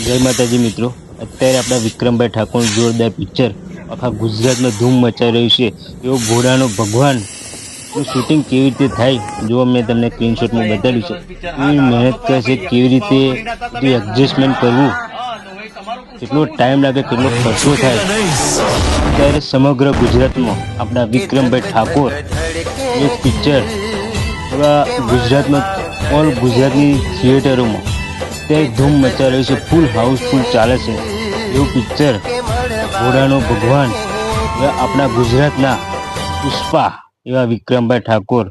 જય માતાજી મિત્રો। અત્યારે આપણા વિક્રમભાઈ ઠાકોરનું જોરદાર પિક્ચર આખા ગુજરાતમાં ધૂમ મચાવી રહ્યું છે। એવો ઘોડાનો ભગવાન નું શૂટિંગ કેવી રીતે થાય જો મેં તમને સ્ક્રીનશોટમાં બતાવ્યું છે। કેવી મહેનત કરે છે, કેવી રીતે બધું એડજસ્ટમેન્ટ કરવું, કેટલો ટાઈમ લાગે, કેટલો ખર્ચો થાય। અત્યારે સમગ્ર ગુજરાતમાં આપણા વિક્રમભાઈ ઠાકોર એક પિક્ચર એવા ગુજરાતમાં ઓલ ગુજરાતની થિયેટરોમાં અત્યારે ધૂમ મચા રહ્યું છે, ફૂલ હાઉસફુલ ચાલે છે। એવું પિક્ચર ઘોડાનો ભગવાન એવા આપણા ગુજરાતના પુષ્પા એવા વિક્રમભાઈ ઠાકોર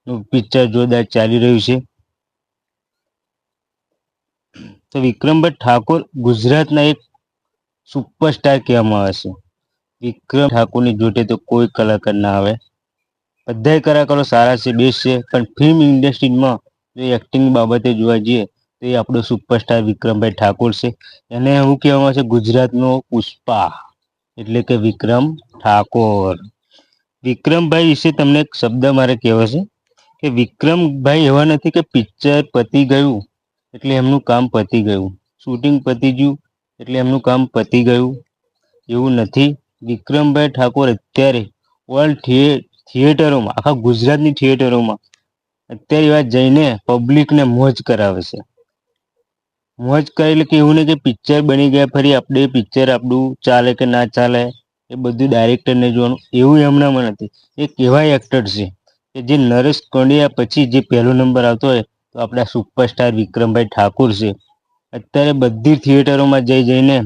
નું પિક્ચર જોરદાર ચાલી રહ્યું છે। તો વિક્રમભાઈ ઠાકોર ગુજરાતના એક સુપરસ્ટાર કહેવામાં આવે છે। વિક્રમ ઠાકોરની જોડે તો કોઈ કલાકાર ના આવે। બધા કલાકારો સારા છે, બેસ્ટ છે, પણ ફિલ્મ ઇન્ડસ્ટ્રીમાં જો એક્ટિંગ બાબતે જોવા જઈએ તો એ આપણો સુપરસ્ટાર વિક્રમભાઈ ઠાકોર છે। એને એવું કહેવામાં આવે છે ગુજરાતનો પુષ્પા, એટલે કે વિક્રમ ઠાકોર। વિક્રમભાઈ વિશે તમને એક શબ્દ મારે કહેવો છે કે વિક્રમભાઈ એવા નથી કે પિક્ચર પતી ગયું એટલે એમનું કામ પતી ગયું, શૂટિંગ પતી ગયું એટલે એમનું કામ પતી ગયું, એવું નથી। વિક્રમભાઈ ઠાકોર અત્યારે વર્લ્ડ થિયેટરોમાં, આખા ગુજરાતની થિયેટરોમાં અત્યારે એવા જઈને પબ્લિકને મોજ કરાવે છે। મોજ કરે કે એવું નહીં કે પિક્ચર બની ગયા ફરી આપણે પિક્ચર આપણું ચાલે કે ના ચાલે એ બધું ડાયરેક્ટરને જોવાનું, એવું એમનામાં નથી। એક એવા એક્ટર છે કે જે નરેશ કોંડિયા પછી જે પહેલો નંબર આવતો હોય તો આપણા સુપરસ્ટાર વિક્રમભાઈ ઠાકોર છે। અત્યારે બધી થિયેટરોમાં જઈને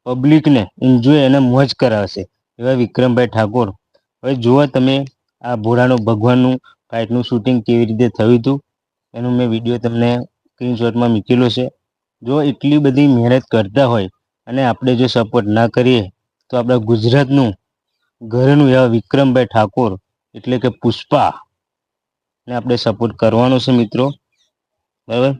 પબ્લિકને એન્જોય અને મોજ કરાવશે એવા વિક્રમભાઈ ઠાકોર। હવે જુઓ તમે આ ભોળાનો ભગવાનનું ફાઇટનું શૂટિંગ કેવી રીતે થયું હતું, એનું મેં વિડીયો તમને સ્ક્રીનશોટમાં મૂકેલો છે। જો એટલી બધી મહેનત કરતા હોય અને આપણે જો સપોર્ટ ના કરીએ તો આપણા ગુજરાતનું ઘરનું એવા વિક્રમભાઈ ઠાકોર એટલે કે પુષ્પા ને આપણે સપોર્ટ કરવાનો છે મિત્રો, બરાબર।